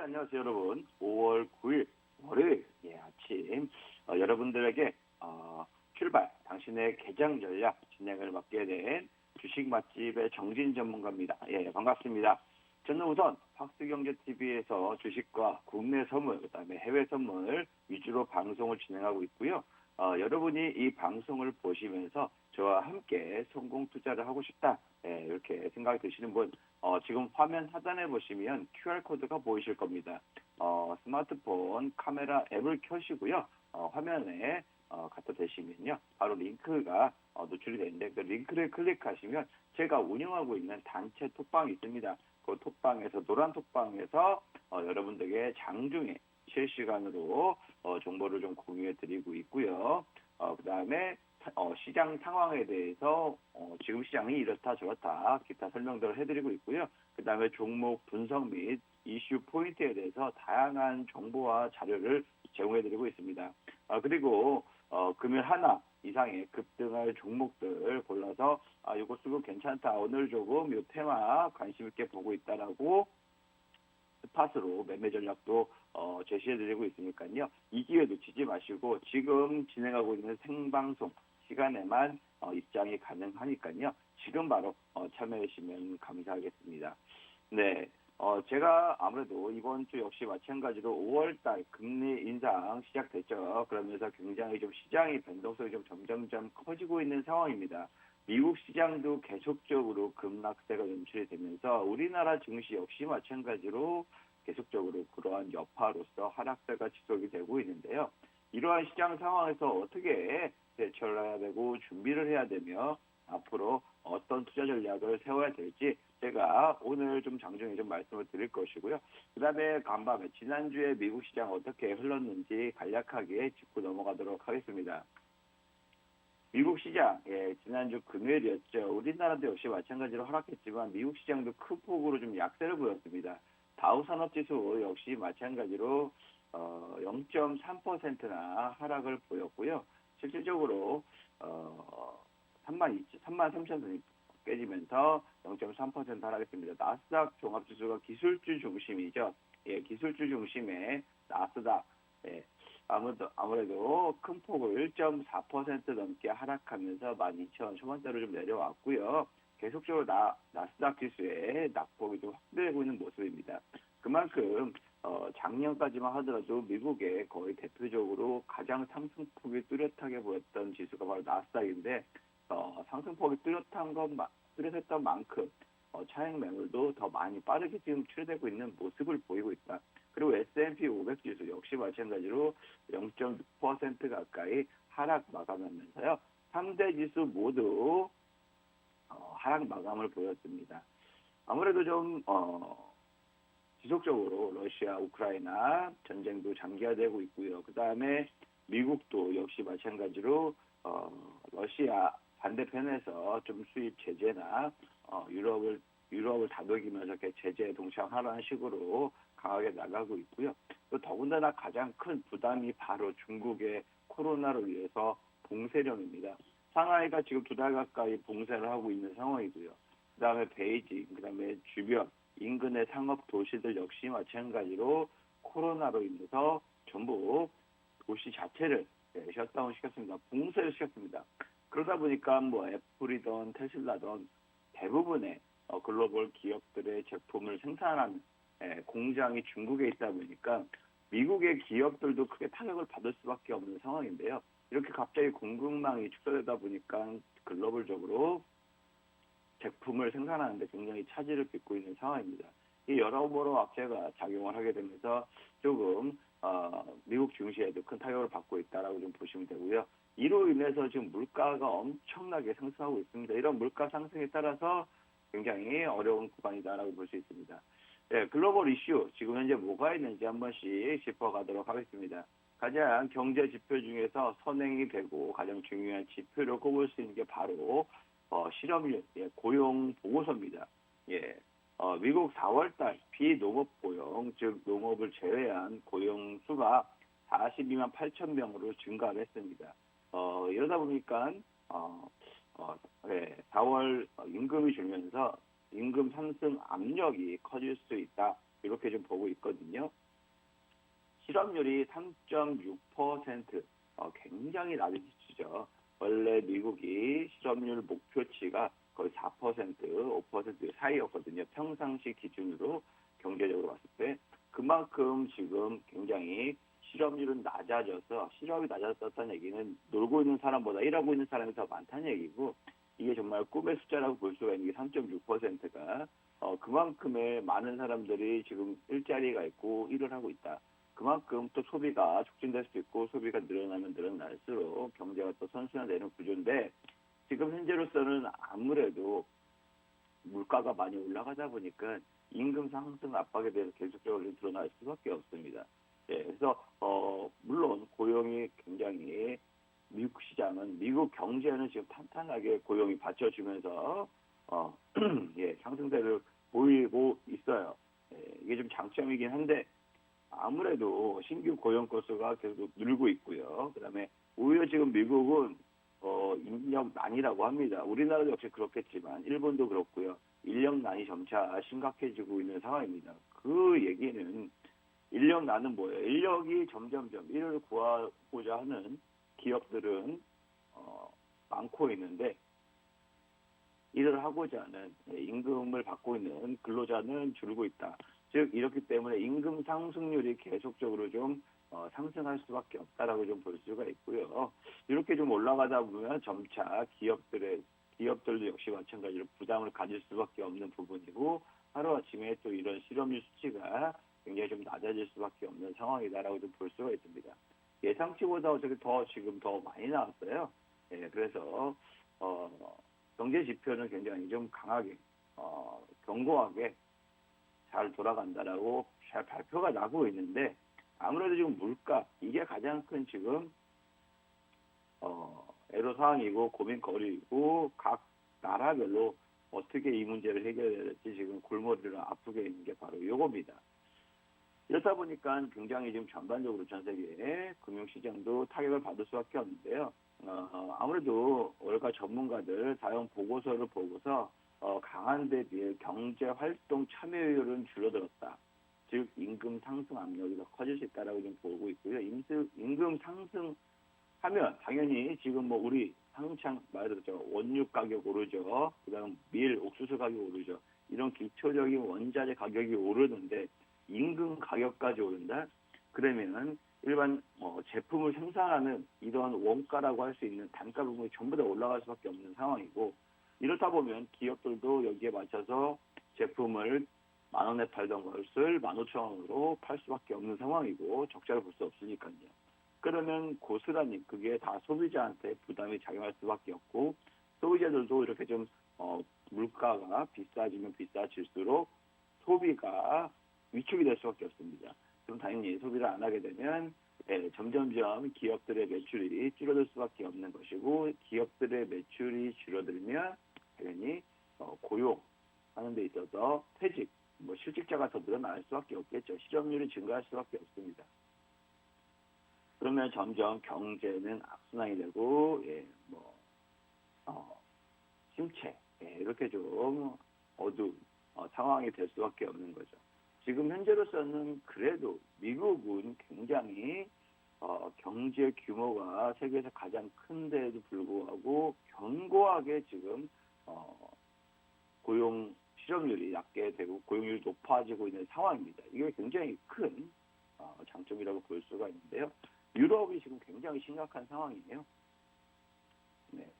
안녕하세요, 여러분. 5월 9일 월요일 아침 여러분들에게 출발 당신의 개장 전략 진행을 맡게 된 주식 맛집의 정진 전문가입니다. 반갑습니다. 저는 우선 박스경제TV에서 주식과 국내 선물, 그다음에 해외 선물 위주로 방송을 진행하고 있고요. 여러분이 이 방송을 보시면서 저와 함께 성공 투자를 하고 싶다, 이렇게 생각이 드시는 분, 지금 화면 하단에 보시면 QR코드가 보이실 겁니다. 스마트폰 카메라 앱을 켜시고요. 화면에 갖다 대시면요, 바로 링크가 노출이 되는데 그 링크를 클릭하시면 제가 운영하고 있는 단체 톡방이 있습니다. 그 톡방에서, 노란 톡방에서 여러분들에게 장중에 실시간으로 정보를 좀 공유해 드리고 있고요. 그 다음에 시장 상황에 대해서 지금 시장이 이렇다 저렇다 기타 설명들을 해드리고 있고요. 그 다음에 종목 분석 및 이슈 포인트에 대해서 다양한 정보와 자료를 제공해드리고 있습니다. 그리고 금일 하나 이상의 급등할 종목들 골라서 이거 쓰고 괜찮다, 오늘 조금 이 테마 관심 있게 보고 있다라고 스팟으로 매매 전략도 제시해드리고 있으니까요. 이 기회 놓치지 마시고 지금 진행하고 있는 생방송 시간에만 입장이 가능하니까요. 지금 바로 참여해 주시면 감사하겠습니다. 네, 제가 아무래도 이번 주 역시 마찬가지로 5월달 금리 인상 시작됐죠. 그러면서 굉장히 좀 시장의 변동성이 좀 점점점 커지고 있는 상황입니다. 미국 시장도 계속적으로 급락세가 연출이 되면서 우리나라 증시 역시 마찬가지로 계속적으로 그러한 여파로서 하락세가 지속이 되고 있는데요. 이러한 시장 상황에서 어떻게 대처를 해야 되고 준비를 해야 되며 앞으로 어떤 투자 전략을 세워야 될지 제가 오늘 좀 장중에 좀 말씀을 드릴 것이고요. 그 다음에 간밤에 지난주에 미국 시장 어떻게 흘렀는지 간략하게 짚고 넘어가도록 하겠습니다. 미국 시장, 지난주 금요일이었죠. 우리나라도 역시 마찬가지로 하락했지만 미국 시장도 큰 폭으로 좀 약세를 보였습니다. 다우산업지수 역시 마찬가지로 0.3%나 하락을 보였고요. 실질적으로 33,000선이 깨지면서 0.3% 하락했습니다. 나스닥 종합지수가 기술주 중심이죠. 기술주 중심의 나스닥, 아무래도 큰 폭을 1.4% 넘게 하락하면서 12,000 초반대로 좀 내려왔고요. 계속적으로 나스닥 지수의 낙폭이 좀 확대되고 있는 모습입니다. 그만큼 작년까지만 하더라도 미국의 거의 대표적으로 가장 상승폭이 뚜렷하게 보였던 지수가 바로 나스닥인데 상승폭이 뚜렷했던 만큼 차익 매물도 더 많이 빠르게 지금 출되고 있는 모습을 보이고 있다. 그리고 S&P 500 지수 역시 마찬가지로 0.6% 가까이 하락 마감하면서요. 3대 지수 모두 하락 마감을 보였습니다. 아무래도 좀 지속적으로 러시아, 우크라이나 전쟁도 장기화되고 있고요. 그 다음에 미국도 역시 마찬가지로 러시아 반대편에서 좀 수입 제재나 유럽을 다독이면서 이렇게 제재에 동참하라는 식으로 강하게 나가고 있고요. 또 더군다나 가장 큰 부담이 바로 중국의 코로나로 인해서 봉쇄령입니다. 상하이가 지금 2달 가까이 봉쇄를 하고 있는 상황이고요. 그 다음에 베이징, 그 다음에 주변 인근의 상업 도시들 역시 마찬가지로 코로나로 인해서 전부 도시 자체를 셧다운 시켰습니다. 봉쇄를 시켰습니다. 그러다 보니까 뭐 애플이든 테슬라든 대부분의 글로벌 기업들의 제품을 생산하는 공장이 중국에 있다 보니까 미국의 기업들도 크게 타격을 받을 수밖에 없는 상황인데요. 이렇게 갑자기 공급망이 축소되다 보니까 글로벌적으로 제품을 생산하는데 굉장히 차질을 빚고 있는 상황입니다. 이 여러모로 악재가 작용을 하게 되면서 조금 미국 증시에도 큰 타격을 받고 있다라고 좀 보시면 되고요. 이로 인해서 지금 물가가 엄청나게 상승하고 있습니다. 이런 물가 상승에 따라서 굉장히 어려운 구간이다라고 볼 수 있습니다. 글로벌 이슈 지금 현재 뭐가 있는지 한 번씩 짚어가도록 하겠습니다. 가장 경제 지표 중에서 선행이 되고 가장 중요한 지표로 꼽을 수 있는 게 바로 실업률, 고용 보고서입니다. 미국 4월달 비농업 고용, 즉 농업을 제외한 고용 수가 42만 8천 명으로 증가를 했습니다. 이러다 보니까 4월 임금이 줄면서 임금 상승 압력이 커질 수 있다. 이렇게 좀 보고 있거든요. 실업률이 3.6%, 굉장히 낮은 수치죠. 원래 미국이 실업률 목표치가 거의 4%, 5% 사이였거든요. 평상시 기준으로 경제적으로 봤을 때. 그만큼 지금 굉장히 실업률은 낮아져서, 실업이 낮아졌다는 얘기는 놀고 있는 사람보다 일하고 있는 사람이 더 많다는 얘기고, 이게 정말 꿈의 숫자라고 볼 수가 있는 게 3.6%가 그만큼의 많은 사람들이 지금 일자리가 있고 일을 하고 있다. 그만큼 또 소비가 촉진될 수 있고 소비가 늘어나면 늘어날수록 경제가 또 선순환되는 구조인데, 지금 현재로서는 아무래도 물가가 많이 올라가다 보니까 임금 상승 압박에 대해서 계속적으로 드러날 수밖에 없습니다. 예, 그래서 물론 고용이 굉장히 미국 시장은, 미국 경제는 지금 탄탄하게 고용이 받쳐주면서 예, 상승세를 보이고 있어요. 예, 이게 좀 장점이긴 한데 아무래도 신규 고용 건수가 계속 늘고 있고요. 그다음에 오히려 지금 미국은 인력난이라고 합니다. 우리나라도 역시 그렇겠지만 일본도 그렇고요. 인력난이 점차 심각해지고 있는 상황입니다. 그 얘기는, 인력난은 뭐예요? 인력이 점점점 일을 구하고자 하는 기업들은 많고 있는데, 일을 하고자 하는 임금을 받고 있는 근로자는 줄고 있다. 즉 이렇기 때문에 임금 상승률이 계속적으로 좀 상승할 수밖에 없다라고 좀 볼 수가 있고요. 이렇게 좀 올라가다 보면 점차 기업들도 역시 마찬가지로 부담을 가질 수밖에 없는 부분이고, 하루아침에 또 이런 실업률 수치가 굉장히 좀 낮아질 수밖에 없는 상황이다라고 좀 볼 수가 있습니다. 예상치보다 어떻게 지금 더 많이 나왔어요. 예, 그래서 경제 지표는 굉장히 좀 강하게 견고하게 잘 돌아간다라고 잘 발표가 나고 있는데, 아무래도 지금 물가, 이게 가장 큰 지금 애로사항이고 고민거리이고, 각 나라별로 어떻게 이 문제를 해결해야 될지 지금 골머리를 아프게 있는 게 바로 이겁니다. 이렇다 보니까 굉장히 지금 전반적으로 전 세계 금융시장도 타격을 받을 수밖에 없는데요. 아무래도 월가 전문가들 사용 보고서를 보고서 강한 데 비해 경제활동 참여율은 줄어들었다. 즉 임금 상승 압력이 더 커질 수 있다라고 좀 보고 있고요. 임금 상승하면 당연히 지금 뭐 우리 한창 말했죠. 원유 가격 오르죠. 그다음 밀, 옥수수 가격 오르죠. 이런 기초적인 원자재 가격이 오르는데 임금 가격까지 오른다? 그러면은 일반 제품을 생산하는 이런 원가라고 할 수 있는 단가 부분이 전부 다 올라갈 수밖에 없는 상황이고, 이렇다 보면 기업들도 여기에 맞춰서 제품을 10,000원에 팔던 것을 15,000원으로 팔 수밖에 없는 상황이고, 적자를 볼 수 없으니까요. 그러면 고스란히 그게 다 소비자한테 부담이 작용할 수밖에 없고, 소비자들도 이렇게 좀 물가가 비싸지면 비싸질수록 소비가 위축이 될 수밖에 없습니다. 그럼 당연히 소비를 안 하게 되면 점점점 기업들의 매출이 줄어들 수밖에 없는 것이고, 기업들의 매출이 줄어들면 당연히 고용하는 데 있어서 퇴직, 실직자가 더 늘어날 수밖에 없겠죠. 실업률이 증가할 수밖에 없습니다. 그러면 점점 경제는 악순환이 되고 침체, 이렇게 좀 어두운 상황이 될 수밖에 없는 거죠. 지금 현재로서는 그래도 미국은 굉장히 경제 규모가 세계에서 가장 큰데에도 불구하고 견고하게 지금 고용 실업률이 낮게 되고 고용률이 높아지고 있는 상황입니다. 이게 굉장히 큰 장점이라고 볼 수가 있는데요. 유럽이 지금 굉장히 심각한 상황이에요. 네.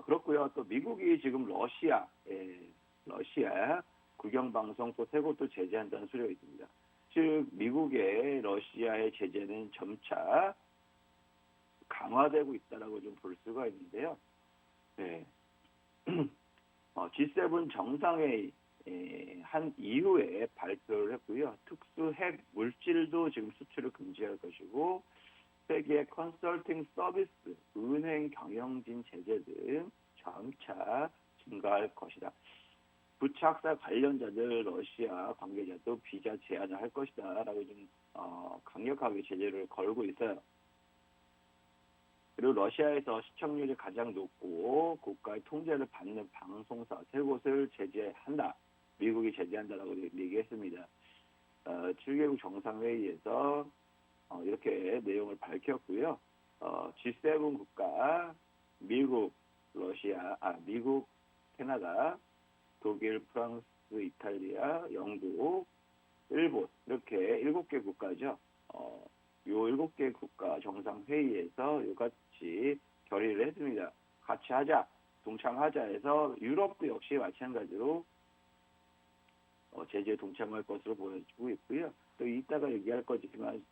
그렇고요. 또 미국이 지금 러시아 국영방송 또 세 곳도 제재한다는 소리가 있습니다. 즉 미국의 러시아의 제재는 점차 강화되고 있다라고 좀 볼 수가 있는데요. 네. G7 정상회의 한 이후에 발표를 했고요. 특수 핵 물질도 지금 수출을 금지할 것이고, 세계 컨설팅 서비스, 은행 경영진 제재 등 점차 증가할 것이다. 부착사 관련자들, 러시아 관계자도 비자 제한을 할 것이다라고 좀 강력하게 제재를 걸고 있어요. 그리고 러시아에서 시청률이 가장 높고 국가의 통제를 받는 방송사 세 곳을 제재한다. 미국이 제재한다라고 얘기했습니다. 7개국 정상회의에서 이렇게 내용을 밝혔고요. G7 국가, 미국, 미국, 캐나다, 독일, 프랑스, 이탈리아, 영국, 일본 이렇게 7개 국가죠. 요 7개 국가 정상회의에서 이같이 결의를 했습니다. 같이 하자, 동참하자 해서 유럽도 역시 마찬가지로 제재에 동참할 것으로 보여지고 있고요. 또 이따가 얘기할 거지만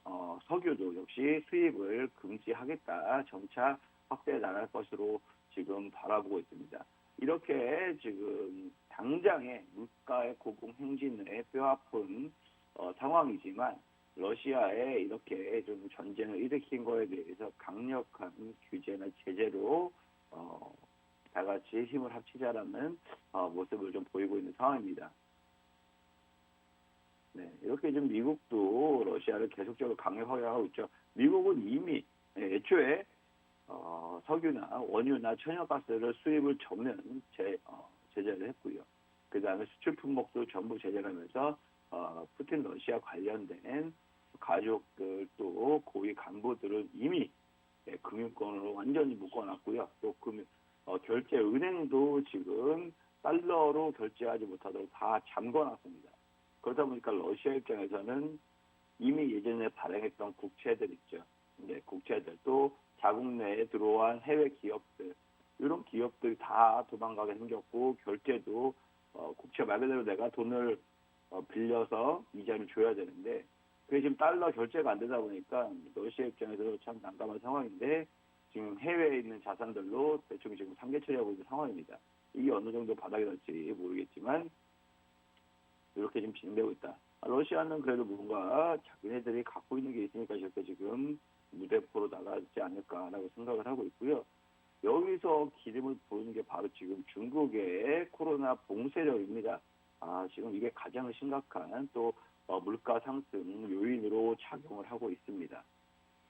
석유도 역시 수입을 금지하겠다, 점차 확대해 나갈 것으로 지금 바라보고 있습니다. 이렇게 지금 당장의 물가의 고공행진에 뼈아픈 상황이지만 러시아에 이렇게 좀 전쟁을 일으킨 거에 대해서 강력한 규제나 제재로 다 같이 힘을 합치자라는 모습을 좀 보이고 있는 상황입니다. 네, 이렇게 좀 미국도 러시아를 계속적으로 강력하게 있죠. 미국은 이미 애초에 석유나 원유나 천연가스를 수입을 전면 제재를 했고요. 그 다음에 수출 품목도 전부 제재를 하면서 푸틴 러시아 관련된 가족들 또 고위 간부들은 이미 금융권으로 완전히 묶어놨고요. 또 결제 은행도 지금 달러로 결제하지 못하도록 다 잠궈놨습니다. 그러다 보니까 러시아 입장에서는 이미 예전에 발행했던 국채들 있죠. 네, 국채들도 자국 내에 들어온 해외 기업들, 이런 기업들이 다 도망가게 생겼고, 결제도 국채 말 그대로 내가 돈을 빌려서 이자를 줘야 되는데, 그게 지금 달러 결제가 안 되다 보니까 러시아 입장에서도 참 난감한 상황인데, 지금 해외에 있는 자산들로 대충 지금 상계 처리하고 있는 상황입니다. 이게 어느 정도 바닥이 날지 모르겠지만 이렇게 지금 진행되고 있다. 러시아는 그래도 뭔가 자기네들이 갖고 있는 게 있으니까 저렇게 지금 무대포로 나가지 않을까라고 생각을 하고 있고요. 여기서 기름을 부는 게 바로 지금 중국의 코로나 봉쇄력입니다. 지금 이게 가장 심각한 또 물가 상승 요인으로 작용을 하고 있습니다.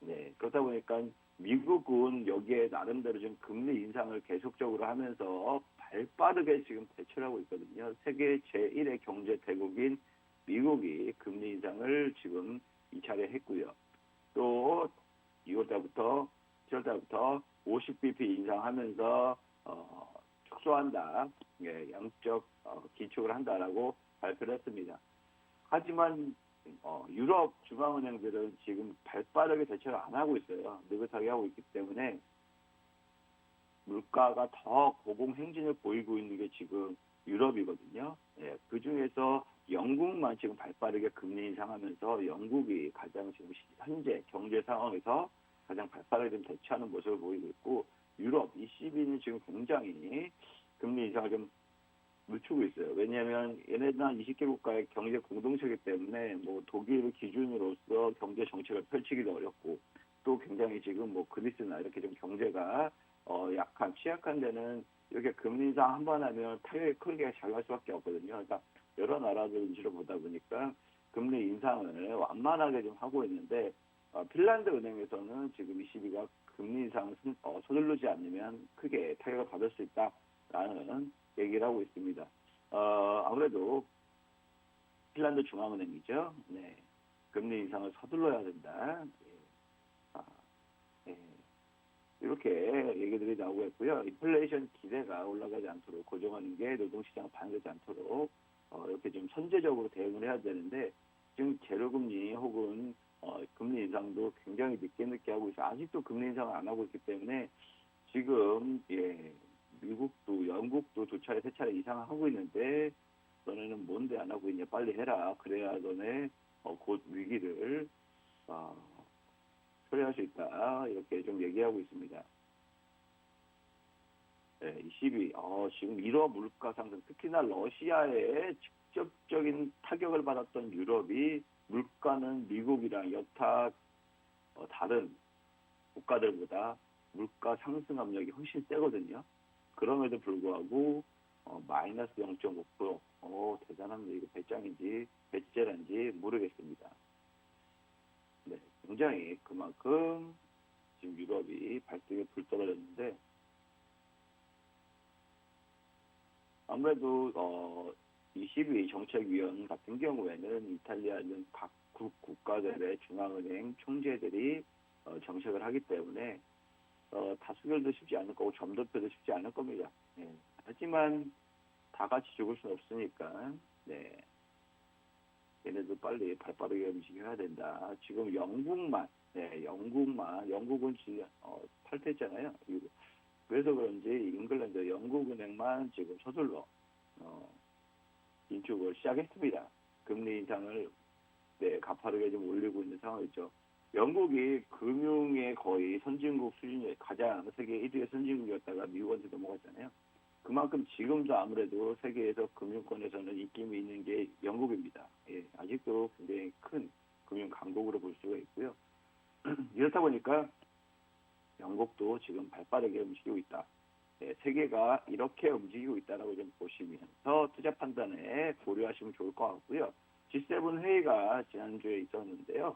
네, 그러다 보니까 미국은 여기에 나름대로 좀 금리 인상을 계속적으로 하면서 발빠르게 지금 대처를 하고 있거든요. 세계 제1의 경제 대국인 미국이 금리 인상을 지금 2차례 했고요. 또 6월달부터 7월달부터 50bp 인상하면서 축소한다, 양적 기축을 한다라고 발표를 했습니다. 하지만 유럽 중앙은행들은 지금 발빠르게 대처를 안 하고 있어요. 느긋하게 하고 있기 때문에 물가가 더 고공행진을 보이고 있는 게 지금 유럽이거든요. 그 중에서 영국만 지금 발빠르게 금리 인상하면서 영국이 가장 지금 현재 경제 상황에서 가장 발빠르게 좀 대처하는 모습을 보이고 있고, 유럽 ECB는 지금 굉장히 금리 인상을 좀 늦추고 있어요. 왜냐하면 얘네들 한 20개 국가의 경제 공동체이기 때문에 뭐 독일을 기준으로서 경제 정책을 펼치기도 어렵고, 또 굉장히 지금 뭐 그리스나 이렇게 좀 경제가 취약한 데는 이렇게 금리 인상 한 번 하면 타격이 크게 작용할 수밖에 없거든요. 그러니까 여러 나라들 위주로 보다 보니까 금리 인상을 완만하게 좀 하고 있는데, 핀란드 은행에서는 지금 ECB가 금리 인상을 서두르지 않으면 크게 타격을 받을 수 있다라는 얘기를 하고 있습니다. 아무래도 핀란드 중앙은행이죠. 네, 금리 인상을 서둘러야 된다. 이렇게 얘기들이 나오고 있고요. 인플레이션 기대가 올라가지 않도록 고정하는 게 노동시장 반영되지 않도록 이렇게 좀 선제적으로 대응을 해야 되는데, 지금 재료금리 혹은 금리 인상도 굉장히 늦게 하고 있어요. 아직도 금리 인상을 안 하고 있기 때문에 지금 미국도 영국도 2차례 3차례 이상 하고 있는데, 너네는 뭔데 안 하고 있냐, 빨리 해라, 그래야 너네 곧 위기를 처리할 수 있다, 이렇게 좀 얘기하고 있습니다. 네, 22. 지금 1월 물가 상승, 특히나 러시아에 직접적인 타격을 받았던 유럽이 물가는 미국이랑 여타 다른 국가들보다 물가 상승 압력이 훨씬 세거든요. 그럼에도 불구하고 마이너스 0.5%. 대단합니다. 이거 배짱인지 배째란지 모르겠습니다. 네, 굉장히 그만큼 지금 유럽이 발등에 불 떨어졌는데, 아무래도 22 정책위원 같은 경우에는 이탈리아는 각국 국가들의 중앙은행 총재들이 정책을 하기 때문에 다수결도 쉽지 않을 거고 점도표도 쉽지 않을 겁니다. 네. 하지만 다 같이 죽을 수는 없으니까 네. 얘네도 빨리 발빠르게 움직여야 된다. 지금 영국만, 영국은 지금 탈퇴했잖아요. 그래서 그런지 잉글랜드, 영국은행만 지금 서둘러 인축을 시작했습니다. 금리 인상을 가파르게 좀 올리고 있는 상황이죠. 영국이 금융의 거의 선진국 수준의 가장 세계 1위의 선진국이었다가 미국한테 넘어갔잖아요. 그만큼 지금도 아무래도 세계에서 금융권에서는 입김이 있는 게 영국입니다. 예, 아직도 굉장히 큰 금융 강국으로 볼 수가 있고요. 이렇다 보니까 영국도 지금 발빠르게 움직이고 있다. 예, 세계가 이렇게 움직이고 있다라고 좀 보시면서 투자 판단에 고려하시면 좋을 것 같고요. G7 회의가 지난주에 있었는데요.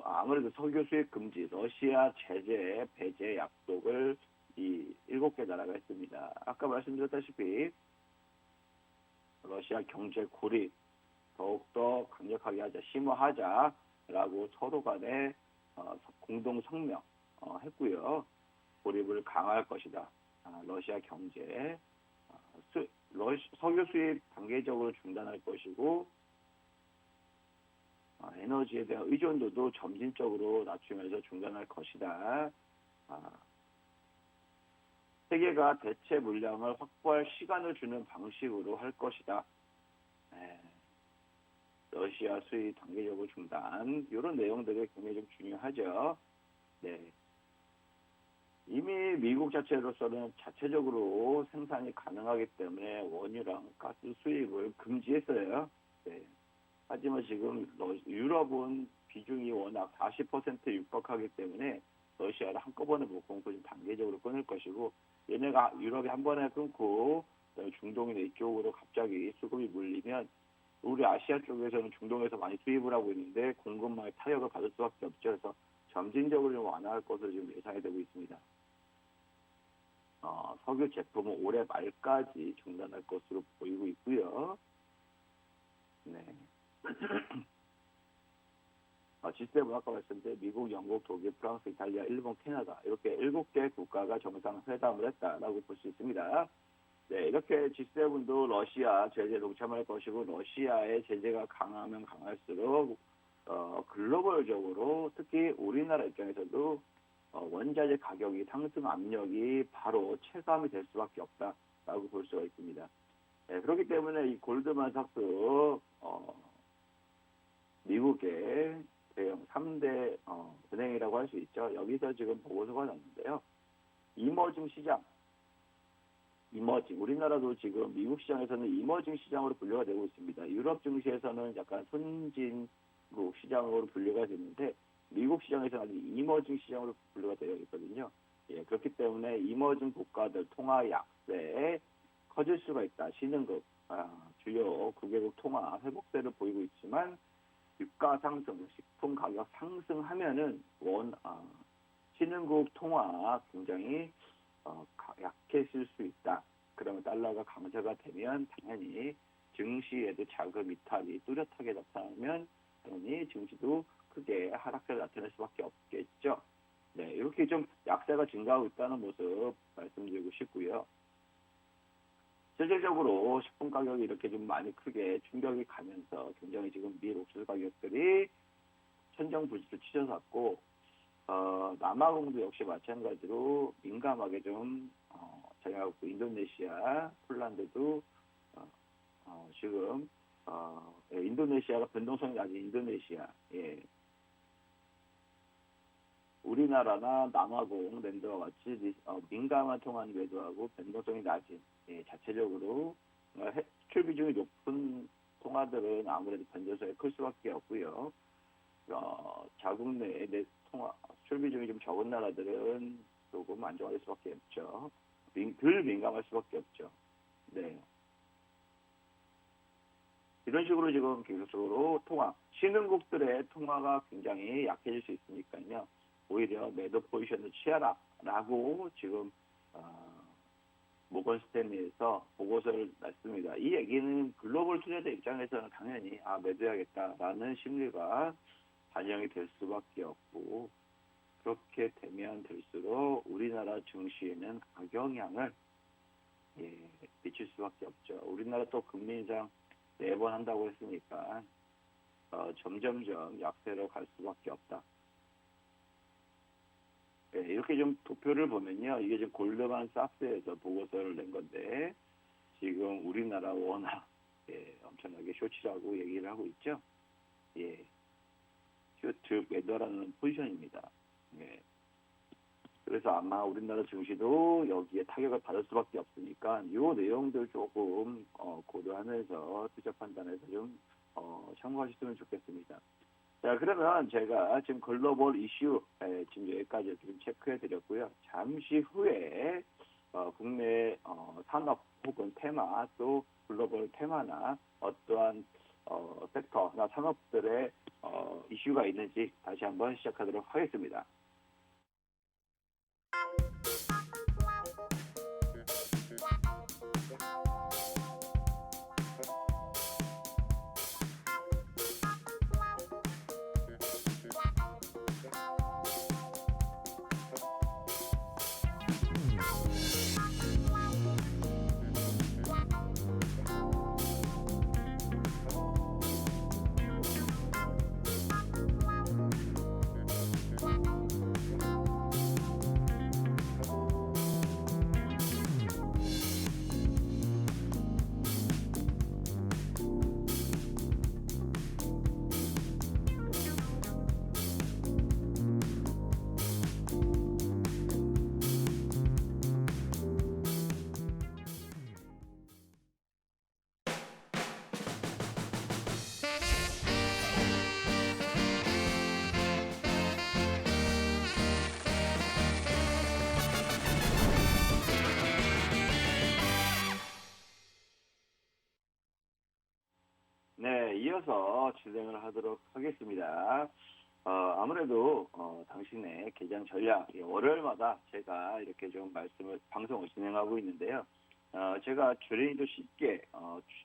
아무래도 석유 수입 금지, 러시아 제재, 배제 약속을 이 7개 나라가 했습니다. 아까 말씀드렸다시피 러시아 경제 고립 더욱더 강력하게 하자, 심화하자라고 서로 간에 공동 성명 했고요. 고립을 강화할 것이다. 러시아 경제, 석유 수입 단계적으로 중단할 것이고 에너지에 대한 의존도도 점진적으로 낮추면서 중단할 것이다. 세계가 대체 물량을 확보할 시간을 주는 방식으로 할 것이다. 러시아 수입 단계적으로 중단, 이런 내용들이 굉장히 좀 중요하죠. 네. 이미 미국 자체로서는 자체적으로 생산이 가능하기 때문에 원유랑 가스 수입을 금지했어요. 네. 하지만 지금 유럽은 비중이 워낙 40%에 육박하기 때문에 러시아를 한꺼번에 못 끊고 좀 단계적으로 끊을 것이고, 얘네가 유럽이 한 번에 끊고 중동이나 이쪽으로 갑자기 수급이 물리면 우리 아시아 쪽에서는 중동에서 많이 수입을 하고 있는데 공급망에 타격을 받을 수밖에 없죠. 그래서 점진적으로 좀 완화할 것으로 지금 예상이 되고 있습니다. 석유 제품은 올해 말까지 중단할 것으로 보이고 있고요. 네. G7 아까 말씀드린 미국, 영국, 독일, 프랑스, 이탈리아, 일본, 캐나다 이렇게 7개 국가가 정상회담을 했다라고 볼 수 있습니다. 네, 이렇게 G7도 러시아 제재 동참할 것이고 러시아의 제재가 강하면 강할수록 글로벌적으로 특히 우리나라 입장에서도 원자재 가격이 상승 압력이 바로 체감이 될 수밖에 없다라고 볼 수가 있습니다. 네, 그렇기 때문에 이 골드만삭스 미국의 대형 3대 은행이라고 할 수 있죠. 여기서 지금 보고서가 났는데요. 이머징 시장, 우리나라도 지금 미국 시장에서는 이머징 시장으로 분류가 되고 있습니다. 유럽 증시에서는 약간 선진국 시장으로 분류가 되는데 미국 시장에서는 아직 이머징 시장으로 분류가 되어 있거든요. 예, 그렇기 때문에 이머징 국가들 통화 약세에 커질 수가 있다. 신흥국, 주요 9개국 통화 회복세를 보이고 있지만 유가 상승, 식품 가격 상승하면은 신흥국 통화 굉장히 약해질 수 있다. 그러면 달러가 강세가 되면 당연히 증시에도 자금 이탈이 뚜렷하게 나타나면 당연히 증시도 크게 하락세를 나타낼 수밖에 없겠죠. 네, 이렇게 좀 약세가 증가하고 있다는 모습 말씀드리고 싶고요. 실질적으로 식품 가격이 이렇게 좀 많이 크게 충격이 가면서 굉장히 지금 미 옥수수 가격들이 천정부지를 치솟았고 남아공도 역시 마찬가지로 민감하게 좀 제가 인도네시아, 폴란드도 지금 인도네시아가 변동성이 낮은 인도네시아, 예. 우리나라나 남아공 랜드와 같이 민감한 통화는 매도하고 변동성이 낮은 자체적으로 수출 비중이 높은 통화들은 아무래도 변동성이 클 수밖에 없고요. 자국 내의 통화 수출 비중이 좀 적은 나라들은 조금 안정화될 수밖에 없죠. 덜 민감할 수밖에 없죠. 네. 이런 식으로 지금 계속적으로 신흥국들의 통화가 굉장히 약해질 수 있으니까요. 오히려 매도 포지션을 취하라라고 지금 목을 모건 스탠리에서 보고서를 냈습니다. 이 얘기는 글로벌 투자자 입장에서는 당연히 매도해야겠다라는 심리가 반영이 될 수밖에 없고, 그렇게 되면 될수록 우리나라 증시에는 악영향을 미칠 수밖에 없죠. 우리나라 또 금리 인상 4번 한다고 했으니까 점점점 약세로 갈 수밖에 없다. 이렇게 좀 도표를 보면요, 이게 지금 골드만삭스에서 보고서를 낸 건데, 지금 우리나라 워낙 엄청나게 쇼치라고 얘기를 하고 있죠. 쇼트 매도라는 포지션입니다. 그래서 아마 우리나라 증시도 여기에 타격을 받을 수밖에 없으니까 이 내용들 조금 고려하면서 투자 판단에서 좀 참고하셨으면 좋겠습니다. 자, 그러면 제가 지금 글로벌 이슈 지금 여기까지 지금 체크해드렸고요. 잠시 후에 국내 산업 혹은 테마, 또 글로벌 테마나 어떠한 섹터나 산업들의 이슈가 있는지 다시 한번 시작하도록 하겠습니다. 네, 이어서 진행을 하도록 하겠습니다. 아무래도 당신의 개장 전략, 월요일마다 제가 이렇게 좀 방송을 진행하고 있는데요. 제가 주린이도 쉽게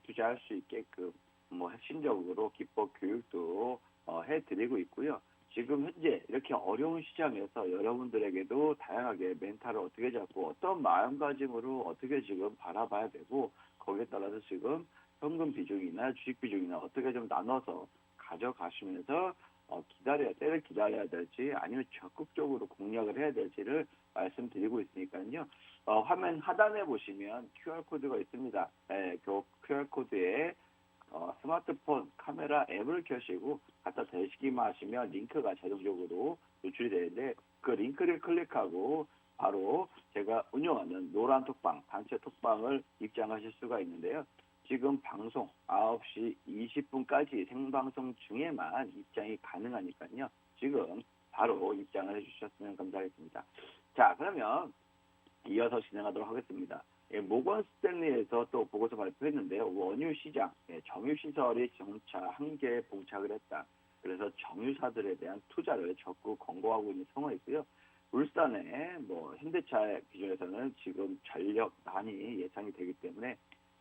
투자할 수 있게끔 핵심적으로 기법 교육도 해드리고 있고요. 지금 현재 이렇게 어려운 시장에서 여러분들에게도 다양하게 멘탈을 어떻게 잡고 어떤 마음가짐으로 어떻게 지금 바라봐야 되고, 거기에 따라서 지금 현금 비중이나 주식 비중이나 어떻게 좀 나눠서 가져가시면서 때를 기다려야 될지 아니면 적극적으로 공략을 해야 될지를 말씀드리고 있으니까요. 화면 하단에 보시면 QR코드가 있습니다. 그 QR코드에 스마트폰 카메라 앱을 켜시고 갖다 대시기만 하시면 링크가 자동적으로 노출이 되는데, 그 링크를 클릭하고 바로 제가 운영하는 노란 톡방, 단체 톡방을 입장하실 수가 있는데요. 지금 방송 9시 20분까지 생방송 중에만 입장이 가능하니까요. 지금 바로 입장을 해주셨으면 감사하겠습니다. 자, 그러면 이어서 진행하도록 하겠습니다. 모건 스탠리에서 또 보고서 발표했는데요. 원유 시장, 정유 시설이 정차 한계에 봉착을 했다. 그래서 정유사들에 대한 투자를 적극 권고하고 있는 상황이고요. 울산의 현대차 기준에서는 지금 전력난이 예상이 되기 때문에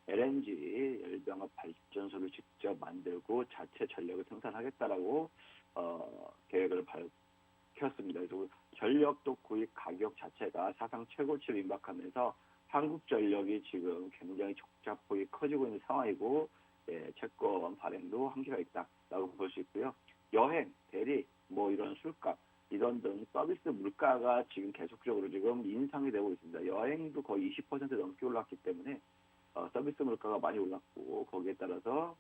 LNG 열병합 발전소를 직접 만들고 자체 전력을 생산하겠다라고 계획을 밝혔습니다. 그래서 전력도 구입 가격 자체가 사상 최고치를 임박하면서 한국전력이 지금 굉장히 적자폭이 커지고 있는 상황이고, 채권 발행도 한계가 있다라고 볼 수 있고요. 여행, 대리, 이런 술값, 이런 등 서비스 물가가 지금 계속적으로 지금 인상이 되고 있습니다. 여행도 거의 20% 넘게 올랐기 때문에 서비스 물가가 많이 올랐고, 거기에 따라서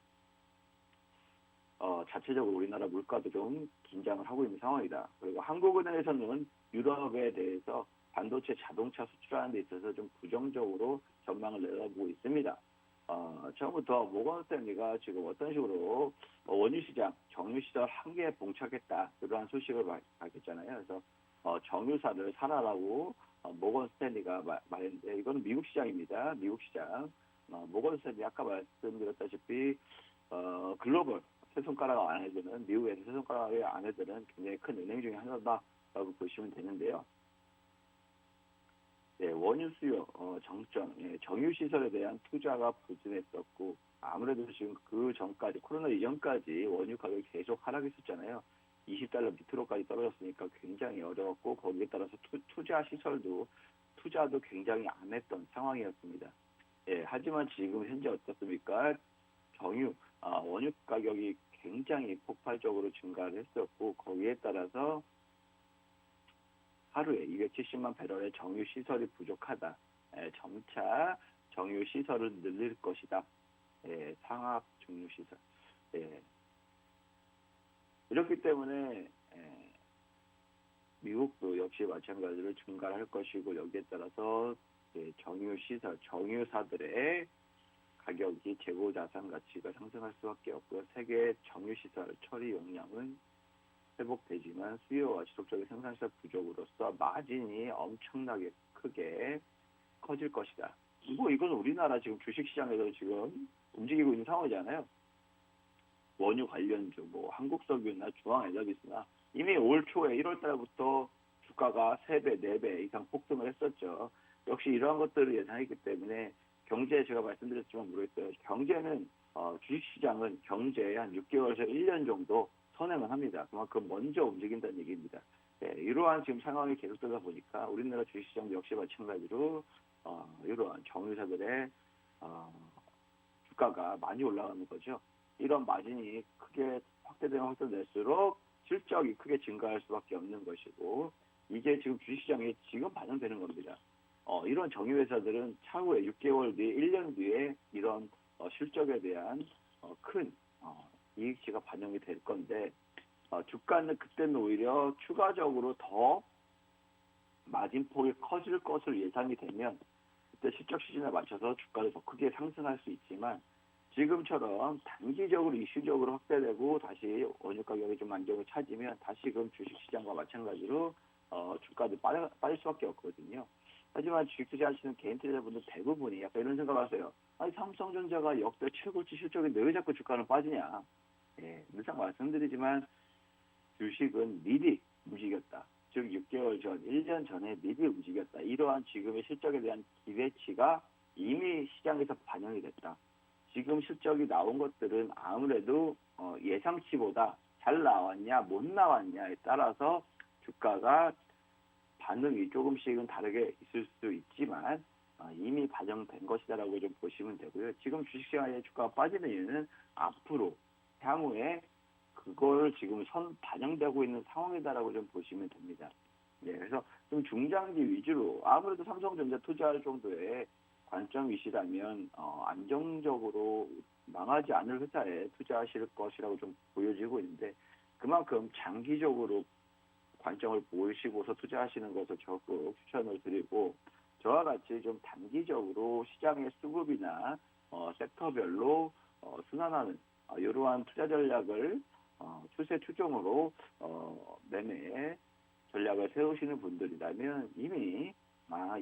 자체적으로 우리나라 물가도 좀 긴장을 하고 있는 상황이다. 그리고 한국은행에서는 유럽에 대해서 반도체 자동차 수출하는 데 있어서 좀 부정적으로 전망을 내다보고 있습니다. 처음부터 모건 스탠리가 지금 어떤 식으로 원유 시장, 정유 시설 한계에 봉착했다, 이러한 소식을 밝혔잖아요. 그래서 정유사를 사라라고 모건 스탠리가 말했는데, 이건 미국 시장입니다. 미국 시장. 모건 스탠리 아까 말씀드렸다시피 글로벌 세 손가락 안에 드는, 미국에서 세 손가락 안에 드는 굉장히 큰 은행 중에 하나다라고 보시면 되는데요. 네, 원유 수요 정점, 예, 정유 시설에 대한 투자가 부진했었고 아무래도 지금 그 전까지 코로나 이전까지 원유 가격이 계속 하락했었잖아요. 20달러 밑으로까지 떨어졌으니까 굉장히 어려웠고 거기에 따라서 투자 시설도 투자도 굉장히 안 했던 상황이었습니다. 예, 하지만 지금 현재 어떻습니까? 원유 가격이 굉장히 폭발적으로 증가를 했었고 거기에 따라서 하루에 270만 배럴의 정유 시설이 부족하다. 점차 정유 시설을 늘릴 것이다. 상압 정유 시설. 예, 이렇기 때문에 미국도 역시 마찬가지로 증가를 할 것이고 여기에 따라서 정유 시설, 정유사들의 가격이 재고 자산 가치가 상승할 수밖에 없고요. 세계 정유 시설 처리 용량은 회복되지만 수요와 지속적인 생산시설 부족으로서 마진이 엄청나게 크게 커질 것이다. 이건 우리나라 지금 주식시장에서 지금 움직이고 있는 상황이잖아요. 원유 관련주, 한국석유나 중앙에너비스나 이미 올 초에 1월 달부터 주가가 3배, 4배 이상 폭등을 했었죠. 역시 이러한 것들을 예상했기 때문에 경제 제가 말씀드렸지만 모르겠어요. 경제는 주식시장은 경제에 한 6개월에서 1년 정도 선행을 합니다. 그만큼 먼저 움직인다는 얘기입니다. 네, 이러한 지금 상황이 계속되다 보니까 우리나라 주식시장도 역시 마찬가지로 이러한 정유사들의 주가가 많이 올라가는 거죠. 이런 마진이 크게 확대되면 확대될수록 실적이 크게 증가할 수밖에 없는 것이고 이게 지금 주식시장에 지금 반영되는 겁니다. 이런 정유회사들은 차후에 6개월 뒤에 1년 뒤에 이런 실적에 대한 큰 이익치가 반영이 될 건데 주가는 그때는 오히려 추가적으로 더 마진폭이 커질 것으로 예상이 되면 그때 실적 시즌에 맞춰서 주가를 더 크게 상승할 수 있지만 지금처럼 단기적으로 이슈적으로 확대되고 다시 원유 가격이 좀 안정을 찾으면 다시금 주식시장과 마찬가지로 주가도 빠질 수밖에 없거든요. 하지만 주식 투자하시는 개인 투자자분들 대부분이 약간 이런 생각을 하세요. 아니 삼성전자가 역대 최고치 실적이 왜 자꾸 주가는 빠지냐. 예, 늘상 말씀드리지만 주식은 미리 움직였다. 즉 6개월 전, 1년 전에 미리 움직였다. 이러한 지금의 실적에 대한 기대치가 이미 시장에서 반영이 됐다. 지금 실적이 나온 것들은 아무래도 예상치보다 잘 나왔냐 못 나왔냐에 따라서 주가가 반응이 조금씩은 다르게 있을 수 있지만 이미 반영된 것이다라고 좀 보시면 되고요. 지금 주식시장의 주가가 빠지는 이유는 앞으로 향후에 그걸 지금 반영되고 있는 상황이다라고 좀 보시면 됩니다. 네, 그래서 좀 중장기 위주로 아무래도 삼성전자 투자할 정도의 관점이시라면 안정적으로 망하지 않을 회사에 투자하실 것이라고 좀 보여지고 있는데 그만큼 장기적으로 관점을 보이시고서 투자하시는 것을 적극 추천을 드리고 저와 같이 좀 단기적으로 시장의 수급이나 섹터별로 순환하는 이러한 투자 전략을 추세 추종으로 매매 전략을 세우시는 분들이라면 이미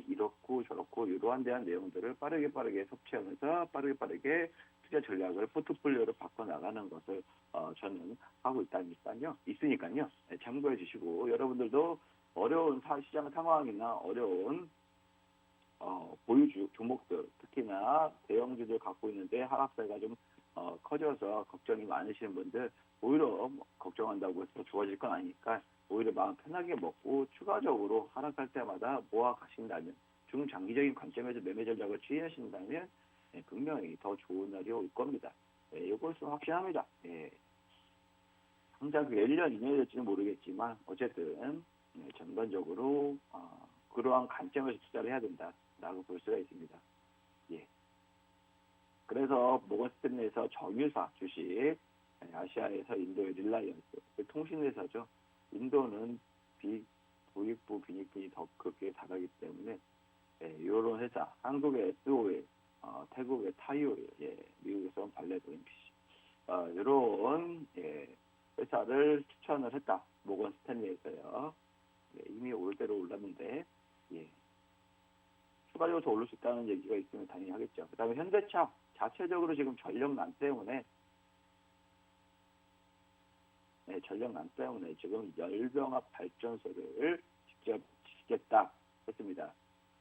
이렇고 저렇고 이러한 대한 내용들을 빠르게 섭취하면서 빠르게 투자 전략을 포트폴리오로 바꿔나가는 것을 저는 하고 있으니까요. 네, 참고해 주시고 여러분들도 어려운 시장 상황이나 어려운 보유주 종목들 특히나 대형주들 갖고 있는데 하락세가 좀 커져서 걱정이 많으시는 분들 오히려 걱정한다고 해서 좋아질 건 아니니까 오히려 마음 편하게 먹고 추가적으로 하락할 때마다 모아 가신다면 중장기적인 관점에서 매매 전략을 취하신다면 분명히 더 좋은 날이 올 겁니다. 이것은 확신합니다. 당장 그 1년, 2년이 될지는 모르겠지만 어쨌든 전반적으로 그러한 관점에서 투자를 해야 된다라고 볼 수가 있습니다. 그래서 모건스탠리에서 정유사 주식, 아시아에서 인도의 릴라이언스, 통신회사죠. 인도는 부익부, 빈익분이 더 크게 다가기 때문에 이런 회사, 한국의 SOL, 태국의 타이오일, 미국에서는 발레도 NPC, 이런 회사를 추천을 했다. 모건 스탠리에서요. 이미 올 대로 올랐는데 추가적으로 더 오를 수 있다는 얘기가 있으면 당연히 하겠죠. 그 다음에 현대차 자체적으로 지금 전력난 때문에 지금 열병합 발전소를 직접 짓겠다 했습니다.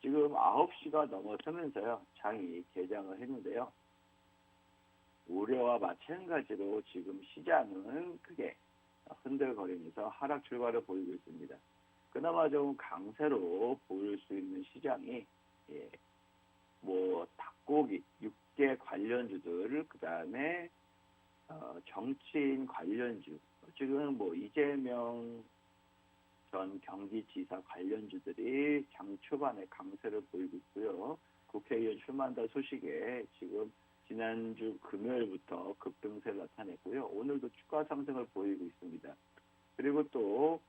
지금 9시가 넘어서면서요. 장이 개장을 했는데요. 올해와 마찬가지로 지금 시장은 크게 흔들거리면서 하락 출발을 보이고 있습니다. 그나마 좀 강세로 보일 수 있는 시장이 닭고기, 육계 관련주들, 그 다음에 정치인 관련주, 지금 이재명 전 경기지사 관련주들이 장 초반에 강세를 보이고 있고요. 국회의원 출마한다는 소식에 지금 지난주 금요일부터 급등세를 나타냈고요. 오늘도 추가 상승을 보이고 있습니다. 그리고 또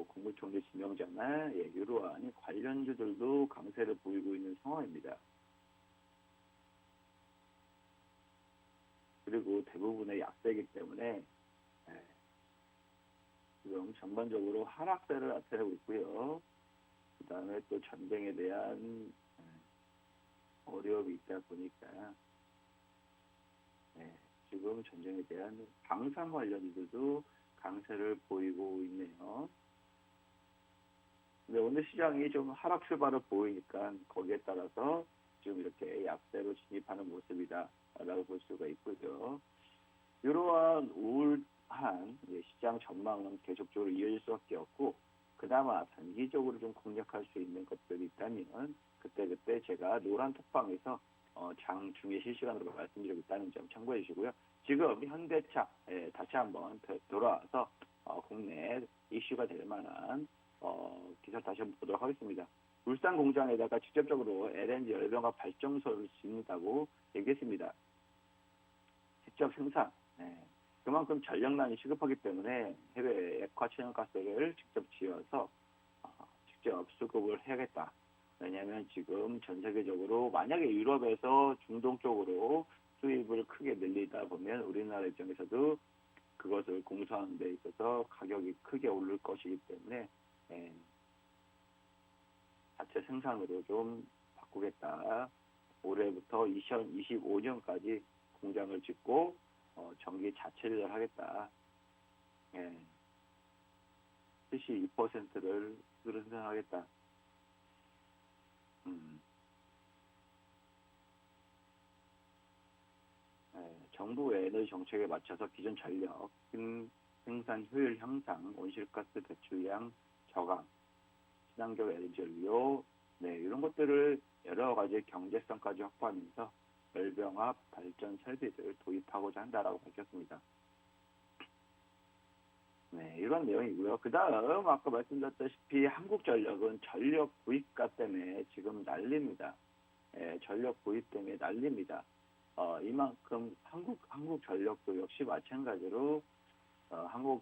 국무총리 지명자나 이러한 관련주들도 강세를 보이고 있는 상황입니다. 그리고 대부분의 약세이기 때문에 지금 전반적으로 하락세를 나타내고 있고요. 그 다음에 또 전쟁에 대한 어려움이 있다 보니까 지금 전쟁에 대한 방산 관련주들도 강세를 보이고 있네요. 근데 오늘 시장이 좀 하락 출발을 보이니까 거기에 따라서 지금 이렇게 약세로 진입하는 모습이다라고 볼 수가 있고요. 이러한 우울한 시장 전망은 계속적으로 이어질 수밖에 없고, 그나마 단기적으로 좀 공략할 수 있는 것들이 있다면 그때 제가 노란 톡방에서 장중에 실시간으로 말씀드리고 있다는 점 참고해 주시고요. 지금 현대차 다시 한번 돌아와서 국내 이슈가 될 만한 기사를 다시 한번 보도록 하겠습니다. 울산 공장에다가 직접적으로 LNG 열병합 발전소를 짓는다고 얘기했습니다. 직접 생산, 그만큼 전력난이 시급하기 때문에 해외 액화천연가스를 직접 지어서 직접 수급을 해야겠다. 왜냐하면 지금 전 세계적으로 만약에 유럽에서 중동 쪽으로 수입을 크게 늘리다 보면 우리나라 입장에서도 그것을 공수하는 데 있어서 가격이 크게 오를 것이기 때문에 자체 생산으로 좀 바꾸겠다. 올해부터 2025년까지 공장을 짓고 전기 자체를 하겠다. 72%를 생산하겠다. 정부의 에너지 정책에 맞춰서 기존 전력 생산 효율 향상, 온실가스 배출량 저감, 친환경 에너지 연료, 이런 것들을 여러 가지 경제성까지 확보하면서 열병합 발전 설비를 도입하고자 한다라고 밝혔습니다. 이런 내용이고요. 그 다음 아까 말씀드렸다시피 한국전력은 전력 구입가 때문에 지금 난립니다. 전력 구입 때문에 난립니다. 이만큼 한국 전력도 역시 마찬가지로 한국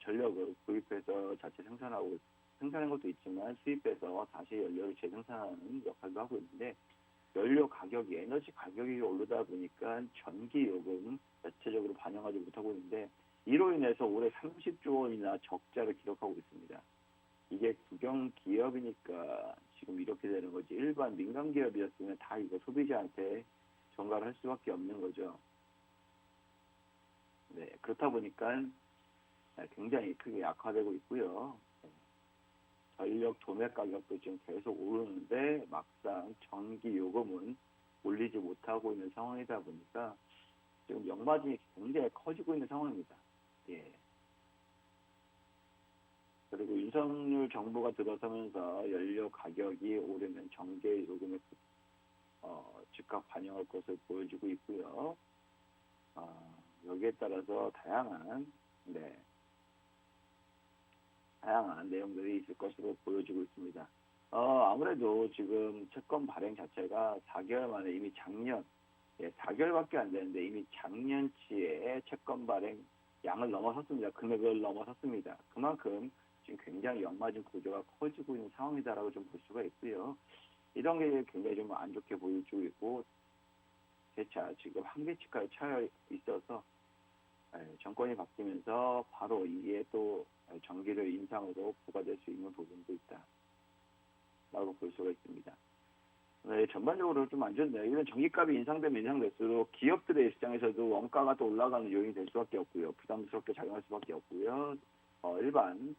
전력을 구입해서 자체 생산한 것도 있지만 수입해서 다시 연료를 재생산하는 역할도 하고 있는데, 연료 가격이, 에너지 가격이 오르다 보니까 전기 요금 자체적으로 반영하지 못하고 있는데, 이로 인해서 올해 30조 원이나 적자를 기록하고 있습니다. 이게 국영 기업이니까 지금 이렇게 되는 거지, 일반 민간 기업이었으면 다 이거 소비자한테 전가를 할 수밖에 없는 거죠. 그렇다 보니까 굉장히 크게 약화되고 있고요. 전력 도매 가격도 지금 계속 오르는데 막상 전기 요금은 올리지 못하고 있는 상황이다 보니까 지금 역마진이 굉장히 커지고 있는 상황입니다. 그리고 윤석열 정부가 들어서면서 연료 가격이 오르면 전기 요금에 즉각 반영할 것을 보여주고 있고요. 여기에 따라서 다양한 내용들이 있을 것으로 보여지고 있습니다. 아무래도 지금 채권 발행 자체가 4개월 만에 이미 작년, 4개월밖에 안 되는데 이미 작년치에 채권 발행 양을 넘어섰습니다. 금액을 넘어섰습니다. 그만큼 지금 굉장히 역마진 구조가 커지고 있는 상황이다라고 좀 볼 수가 있고요. 이런 게 굉장히 좀 안 좋게 보여지고 있고, 재차 지금 한계치까지 차여 있어서 정권이 바뀌면서 바로 이게 또 전기료 인상으로 부과될 수 있는 부분도 있다라고 볼 수가 있습니다. 전반적으로 좀 안 좋네요. 이런 전기값이 인상되면 인상될수록 기업들의 입장에서도 원가가 또 올라가는 요인이 될 수밖에 없고요. 부담스럽게 작용할 수밖에 없고요. 일반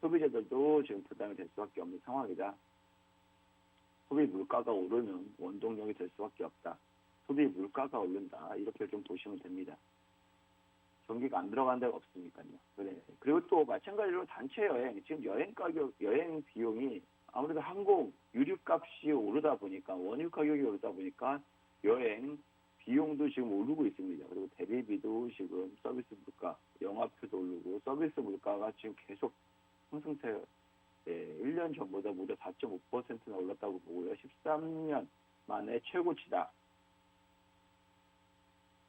소비자들도 지금 부담이 될 수밖에 없는 상황이다. 소비 물가가 오르는 원동력이 될 수밖에 없다. 소비 물가가 오른다. 이렇게 좀 보시면 됩니다. 전기가 안 들어간 데가 없으니까요. 그래. 그리고 또 마찬가지로 단체 여행, 지금 여행 가격, 여행 비용이 아무래도 항공 유류값이 오르다 보니까 원유 가격이 오르다 보니까 여행 비용도 지금 오르고 있습니다. 그리고 대리비도 지금 서비스 물가, 영화표도 오르고 서비스 물가가 지금 계속 상승세. 1년 전보다 무려 4.5%나 올랐다고 보고요. 13년 만에 최고치다.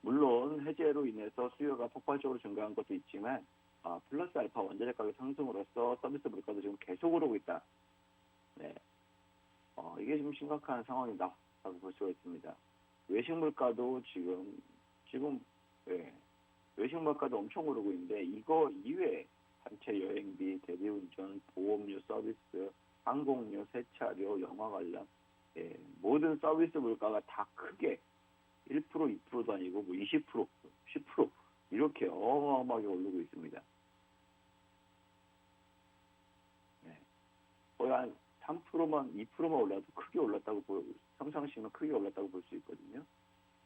물론 해제로 인해서 수요가 폭발적으로 증가한 것도 있지만 플러스 알파 원자재 가격 상승으로서 서비스 물가도 지금 계속 오르고 있다. 네. 이게 지금 심각한 상황이다라고 볼 수가 있습니다. 외식 물가도 지금 네, 외식 물가도 엄청 오르고 있는데 이거 이외에 단체 여행비, 대리운전, 보험료 서비스, 항공료, 세차료, 영화 관람 모든 서비스 물가가 다 크게 1%, 2%도 아니고 뭐 20%, 10% 이렇게 어마어마하게 오르고 있습니다. 네. 거의 한 3%만, 2%만 올라도 크게 올랐다고 평상시면 크게 올랐다고 볼 수 있거든요.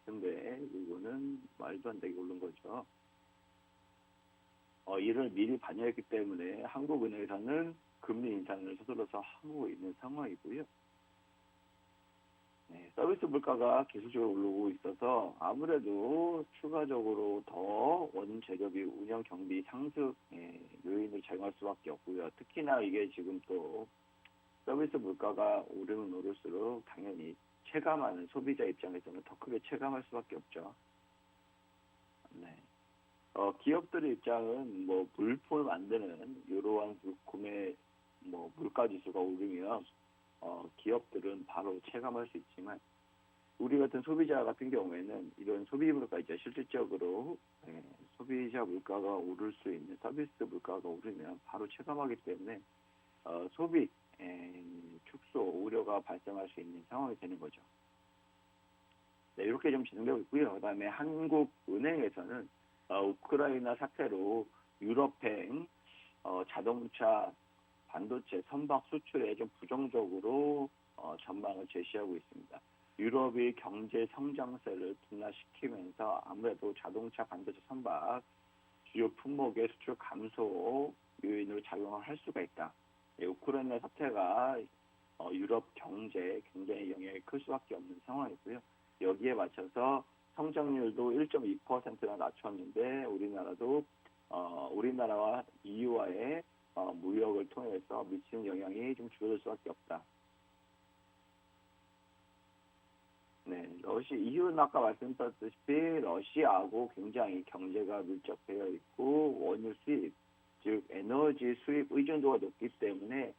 근데 이거는 말도 안 되게 오른 거죠. 이를 미리 반영했기 때문에 한국은행에서는 금리 인상을 서둘러서 하고 있는 상황이고요. 네, 서비스 물가가 계속적으로 오르고 있어서 아무래도 추가적으로 더 원재료비, 운영 경비 상승 요인을 작용할 수밖에 없고요. 특히나 이게 지금 또 서비스 물가가 오르면 오를수록 당연히 체감하는 소비자 입장에서는 더 크게 체감할 수밖에 없죠. 네. 기업들의 입장은 뭐 물품을 만드는 이러한 구매 물가 지수가 오르면 기업들은 바로 체감할 수 있지만 우리 같은 소비자 같은 경우에는 이런 소비 물가 있죠. 실질적으로 소비자 물가가 오를 수 있는 서비스 물가가 오르면 바로 체감하기 때문에 소비 축소 우려가 발생할 수 있는 상황이 되는 거죠. 네, 이렇게 좀 진행되고 있고요. 그다음에 한국은행에서는 우크라이나 사태로 유럽행 자동차, 반도체, 선박 수출에 좀 부정적으로 전망을 제시하고 있습니다. 유럽이 경제 성장세를 둔화시키면서 아무래도 자동차, 반도체, 선박 주요 품목의 수출 감소 요인으로 작용을 할 수가 있다. 우크라이나 사태가 유럽 경제에 굉장히 영향이 클 수밖에 없는 상황이고요. 여기에 맞춰서 성장률도 1.2%나 낮췄는데 우리나라와 EU와의 무역을 통해서 미치는 영향이 좀 줄어들 수밖에 없다. 네, EU는 아까 말씀드렸다시피 러시아하고 굉장히 경제가 밀접되어 있고 원유 수입, 즉 에너지 수입 의존도가 높기 때문에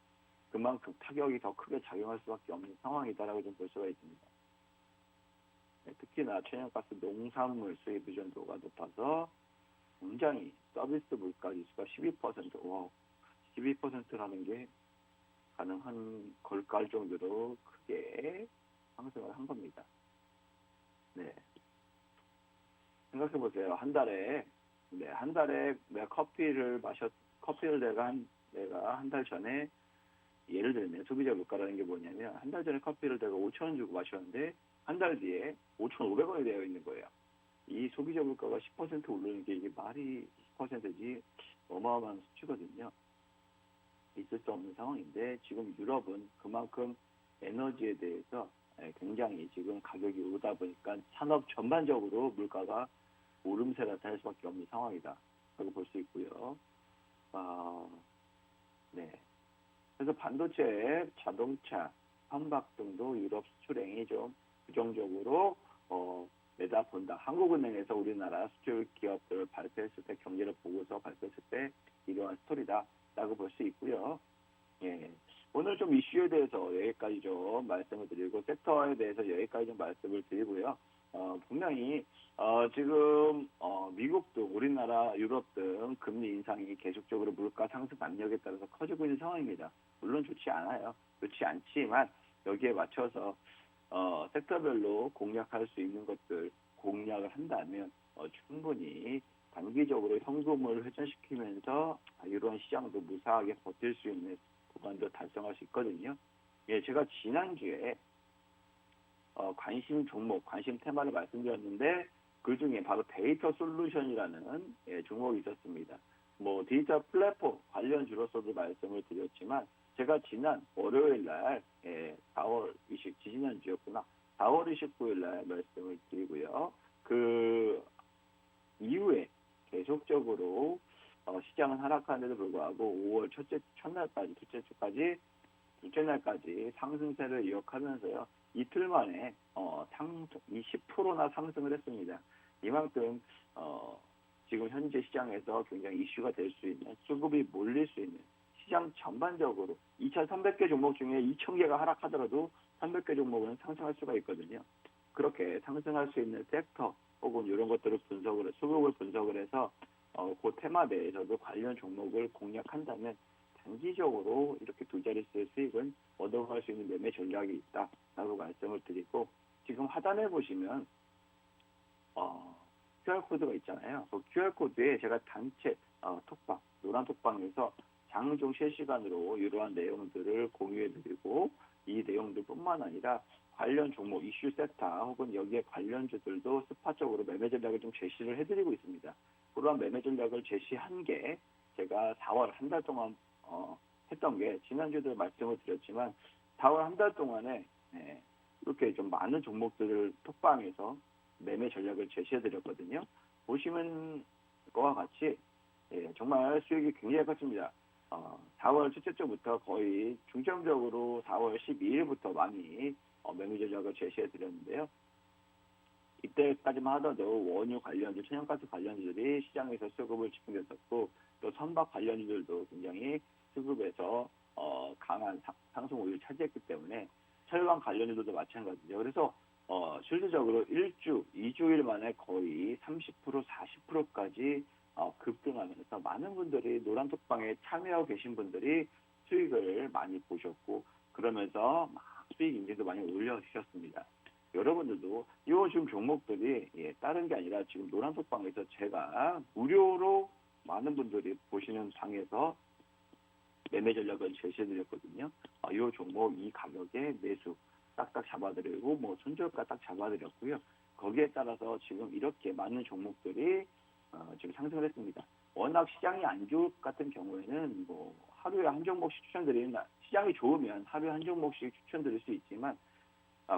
그만큼 타격이 더 크게 작용할 수밖에 없는 상황이다라고 좀 볼 수가 있습니다. 네, 특히나 천연가스 농산물 수입 의존도가 높아서 굉장히 서비스 물가 지수가 12%, 12%라는 게 가능한 걸까 할 정도로 크게 상승을 한 겁니다. 네. 생각해 보세요. 한 달에 내가 커피를 내가 한 달 전에 예를 들면 소비자 물가라는 게 뭐냐면 한 달 전에 커피를 내가 5,000원 주고 마셨는데 한 달 뒤에 5,500원이 되어 있는 거예요. 이 소비자 물가가 10% 오르는 게 이게 말이 10%지 어마어마한 수치거든요. 있을 수 없는 상황인데 지금 유럽은 그만큼 에너지에 대해서 굉장히 지금 가격이 오르다 보니까 산업 전반적으로 물가가 오름세를 나타낼 수밖에 없는 상황이다. 라고 볼 수 있고요. 네. 그래서 반도체, 자동차, 선박 등도 유럽 수출행이 좀 부정적으로 내다본다. 한국은행에서 우리나라 수출 기업들을 발표했을 때 경제를 보고서 발표했을 때 이러한 스토리다라고 볼 수 있고요. 예. 오늘 좀 이슈에 대해서 여기까지 좀 말씀을 드리고 섹터에 대해서 여기까지 좀 말씀을 드리고요. 분명히 지금 미국 등 우리나라, 유럽 등 금리 인상이 계속적으로 물가 상승 압력에 따라서 커지고 있는 상황입니다. 물론 좋지 않아요. 좋지 않지만 여기에 맞춰서 섹터별로 공략할 수 있는 것들 공략을 한다면 충분히 단기적으로 현금을 회전시키면서 이런 시장도 무사하게 버틸 수 있는 구간도 달성할 수 있거든요. 예, 제가 지난주에 관심 종목, 관심 테마를 말씀드렸는데 그 중에 바로 데이터 솔루션이라는 종목이 있었습니다. 뭐 데이터 플랫폼 관련주로서도 말씀을 드렸지만 제가 지난 월요일 날 4월 20 지지난주였구나. 4월 29일 날 말씀을 드리고요. 그 이후에 계속적으로 시장은 하락하는데도 불구하고 5월 첫날까지, 둘째 날까지 상승세를 이어가면서요. 이틀 만에 10%나 상승을 했습니다. 이만큼 지금 현재 시장에서 굉장히 이슈가 될 수 있는, 수급이 몰릴 수 있는 시장 전반적으로 2,300개 종목 중에 2,000개가 하락하더라도 300개 종목은 상승할 수가 있거든요. 그렇게 상승할 수 있는 섹터 혹은 이런 것들을 수급을 분석을 해서 그 테마 내에서도 관련 종목을 공략한다면 단기적으로 이렇게 두 자릿수의 수익은 얻어갈 수 있는 매매 전략이 있다라고 말씀을 드리고, 지금 하단에 보시면 QR코드가 있잖아요. 그 QR코드에 제가 단체 톡방, 노란 톡방에서 장중 실시간으로 이러한 내용들을 공유해드리고, 이 내용들뿐만 아니라 관련 종목, 이슈 섹터 혹은 여기에 관련주들도 스파적으로 매매 전략을 좀 제시를 해드리고 있습니다. 그러한 매매 전략을 제시한 게 제가 4월 한 달 동안 했던 게, 지난주에도 말씀을 드렸지만 4월 한 달 동안에 이렇게 좀 많은 종목들을 톡방에서 매매 전략을 제시해드렸거든요. 보시면 것과 같이 정말 수익이 굉장히 컸습니다. 4월 첫째 주부터 거의 중점적으로 4월 12일부터 많이 매매 전략을 제시해드렸는데요. 이때까지만 하더라도 원유 관련주, 천연가스 관련주들이 시장에서 수급을 집중했었고, 또 선박 관련주들도 굉장히 수급에서 강한 상승 우위를 차지했기 때문에 철강 관련주들도 마찬가지죠. 그래서 실질적으로 1주, 2주일 만에 거의 30%, 40%까지 급등하면서 많은 분들이 노란톡방에 참여하고 계신 분들이 수익을 많이 보셨고, 그러면서 막 수익 인지도 많이 올려주셨습니다. 여러분들도 이 지금 종목들이 다른 게 아니라 지금 노란톡방에서 제가 무료로 많은 분들이 보시는 방에서 매매 전략을 제시해드렸거든요. 이 종목 이 가격에 매수 딱딱 잡아드리고, 뭐 손절가 딱 잡아드렸고요. 거기에 따라서 지금 이렇게 많은 종목들이 지금 상승을 했습니다. 워낙 시장이 안 좋을 같은 경우에는 뭐 하루에 한 종목씩 추천드리는, 시장이 좋으면 하루에 한 종목씩 추천드릴 수 있지만,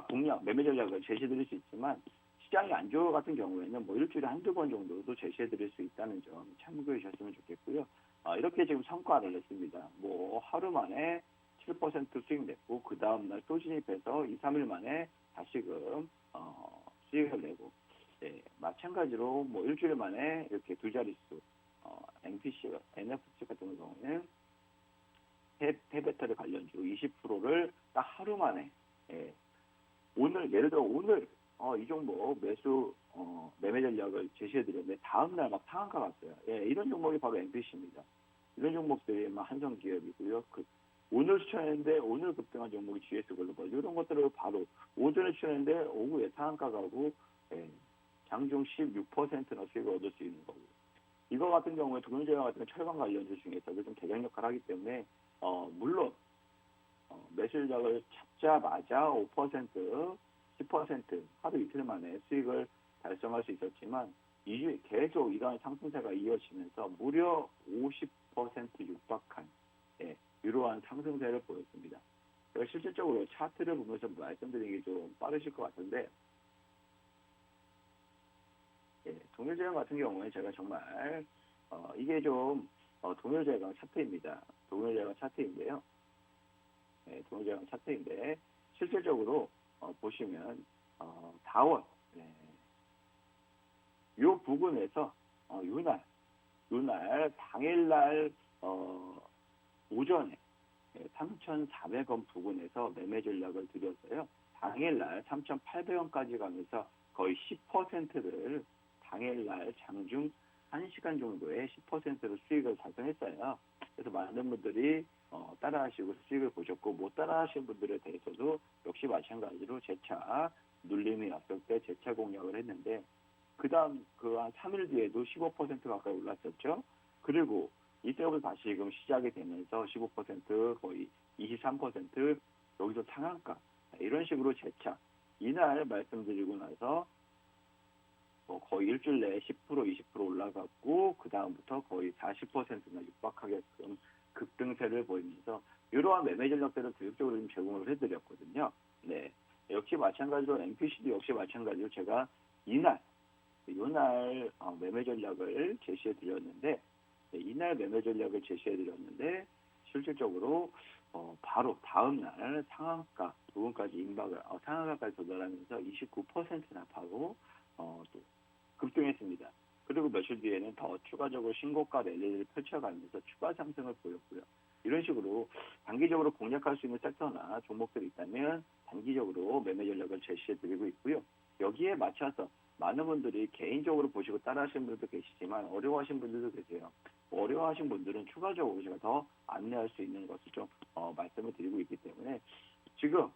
공략, 매매 전략을 제시해드릴 수 있지만, 시장이 안 좋을 같은 경우에는 뭐 일주일에 한두 번 정도도 제시해드릴 수 있다는 점 참고해 주셨으면 좋겠고요. 이렇게 지금 성과를 냈습니다. 뭐 하루 만에 7% 수익 냈고, 그 다음날 또 진입해서 2, 3일 만에 다시금 수익을 내고, 마찬가지로 뭐 일주일 만에 이렇게 두 자릿수 NPC, NFC 같은 경우는 폐배터리 관련주 20%를 딱 하루 만에, 오늘 예를 들어 오늘 이 종목 매수 매매 전략을 제시해드렸는데 다음날 막 상한가 갔어요. 이런 종목이 바로 NPC입니다. 이런 종목들이 막 한성기업이고요. 오늘 추천했는데 오늘 급등한 종목이 GS글로벌, 이런 것들을 바로 오전에 추천했는데 오후에 상한가 가고 장중 16%나 수익을 얻을 수 있는 거고, 이거 같은 경우에 동일제약 같은 철강 관련주 중에서도 좀 대장 역할을 하기 때문에 물론 매수 전략을 잡자마자 5%, 10% 하루 이틀 만에 수익을 달성할 수 있었지만, 계속 이러한 상승세가 이어지면서 무려 50% 육박한 이러한 상승세를 보였습니다. 실질적으로 차트를 보면서 말씀드리는 게 좀 빠르실 것 같은데, 동일제약 같은 경우에 제가 정말 이게 좀 동일제약 차트입니다. 동일제약 차트인데요. 동일제약 차트인데 실질적으로 보시면 4월 이 부분에서 요날 당일날 오전에 3,400원 부근에서 매매 전략을 드렸어요. 당일날 3,800원까지 가면서 거의 10%를 당일날 장중 1시간 정도에 10%로 수익을 달성했어요. 그래서 많은 분들이 따라하시고 수익을 보셨고, 못 따라하신 분들에 대해서도 역시 마찬가지로 재차 눌림이 왔을 때 재차 공략을 했는데, 그다음 그 한 3일 뒤에도 15% 가까이 올랐었죠. 그리고 이때부터 다시금 시작이 되면서 15% 거의 23% 여기서 상한가 이런 식으로 재차 이날 말씀드리고 나서 거의 일주일 내에 10% 20% 올라갔고 그 다음부터 거의 40%나 육박하게끔 급등세를 보이면서 이러한 매매 전략들을 교육적으로 좀 제공을 해드렸거든요. 네, 역시 마찬가지로 MPC도 역시 마찬가지로 제가 이날 매매 전략을 제시해드렸는데 이날 매매 전략을 제시해드렸는데 실질적으로 바로 다음날 상한가 부분까지 임박을 상한가까지 도달하면서 29%나 파고 또 급등했습니다. 그리고 며칠 뒤에는 더 추가적으로 신고가 랠리를 펼쳐가면서 추가 상승을 보였고요. 이런 식으로 단기적으로 공략할 수 있는 섹터나 종목들이 있다면 단기적으로 매매 전략을 제시해드리고 있고요. 여기에 맞춰서 많은 분들이 개인적으로 보시고 따라하시는 분들도 계시지만 어려워하시는 분들도 계세요. 어려워하신 분들은 추가적으로 제가 더 안내할 수 있는 것을 좀 말씀을 드리고 있기 때문에 지금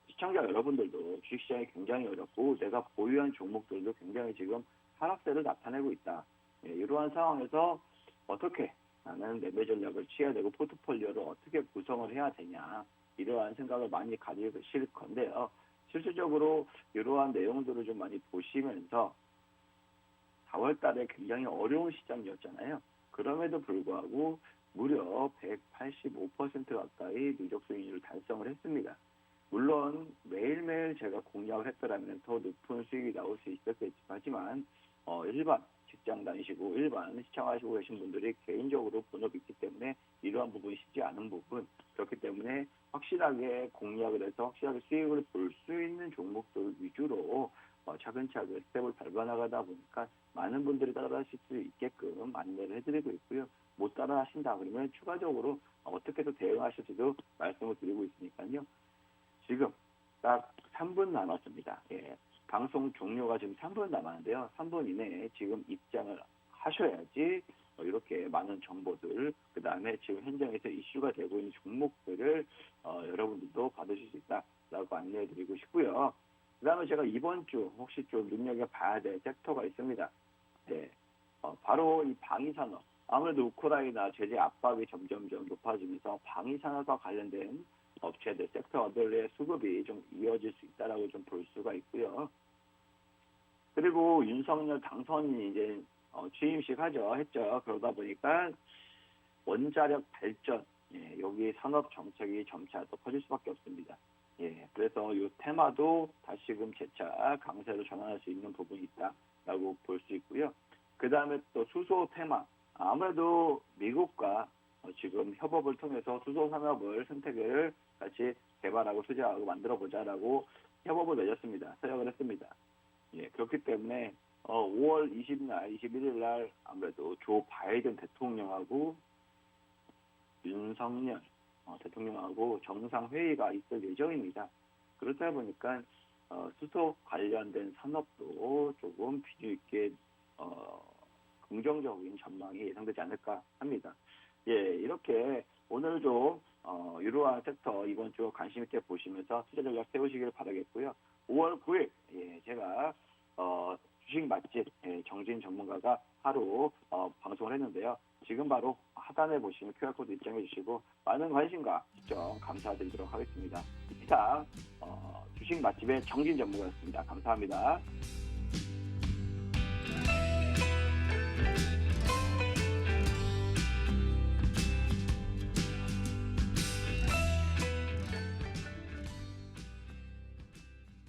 시청자 여러분들도 주식시장이 굉장히 어렵고 내가 보유한 종목들도 굉장히 지금 하락세를 나타내고 있다. 이러한 상황에서 어떻게 나는 매매 전략을 취해야 되고 포트폴리오를 어떻게 구성을 해야 되냐 이러한 생각을 많이 가지실 건데요. 실질적으로 이러한 내용들을 좀 많이 보시면서 4월 달에 굉장히 어려운 시장이었잖아요. 그럼에도 불구하고 무려 185% 가까이 누적 수익률을 달성을 했습니다. 물론 매일매일 제가 공략을 했더라면 더 높은 수익이 나올 수 있었겠지만 일반 직장 다니시고 일반 시청하시고 계신 분들이 개인적으로 본업이 있기 때문에 이러한 부분이 쉽지 않은 부분 그렇기 때문에 확실하게 공략을 해서 확실하게 수익을 볼 수 있는 종목들 위주로 차근차근 스텝을 밟아나가다 보니까 많은 분들이 따라하실 수 있게끔 안내를 해드리고 있고요. 못 따라하신다 그러면 추가적으로 어떻게 더 대응하실지도 말씀을 드리고 있으니까요. 지금 딱 3분 남았습니다. 예, 방송 종료가 지금 3분 남았는데요. 3분 이내에 지금 입장을 하셔야지 이렇게 많은 정보들 그 다음에 지금 현장에서 이슈가 되고 있는 종목들을 여러분들도 받으실 수 있다라고 안내해드리고 싶고요. 그 다음에 제가 이번 주 혹시 좀 눈여겨봐야 될 섹터가 있습니다. 네, 바로 이 방위산업. 아무래도 우크라이나 제재 압박이 점점점 높아지면서 방위산업과 관련된 업체들, 섹터들의 수급이 좀 이어질 수 있다라고 좀 볼 수가 있고요. 그리고 윤석열 당선인이 이제 취임식 했죠. 그러다 보니까 원자력 발전, 여기 산업 정책이 점차 더 커질 수밖에 없습니다. 그래서 이 테마도 다시금 재차 강세로 전환할 수 있는 부분이 있다라고 볼 수 있고요. 그 다음에 또 수소 테마, 아무래도 미국과 지금 협업을 통해서 수소 산업을 선택을 같이 개발하고 투자하고 만들어보자라고 협업을 맺었습니다. 서약을 했습니다. 그렇기 때문에 5월 20날, 21일 날 아무래도 조 바이든 대통령하고 윤석열 대통령하고 정상회의가 있을 예정입니다. 그렇다 보니까 수소 관련된 산업도 조금 비중 있게 긍정적인 전망이 예상되지 않을까 합니다. 이렇게 오늘 좀 이러한 섹터 이번 주 관심 있게 보시면서 투자 전략 세우시길 바라겠고요. 5월 9일 제가 주식 맛집 정진 전문가가 하루 방송을 했는데요. 지금 바로 하단에 보시면 QR코드 입장해 주시고 많은 관심과 시청 감사드리도록 하겠습니다. 이상 주식 맛집의 정진 전문가였습니다. 감사합니다.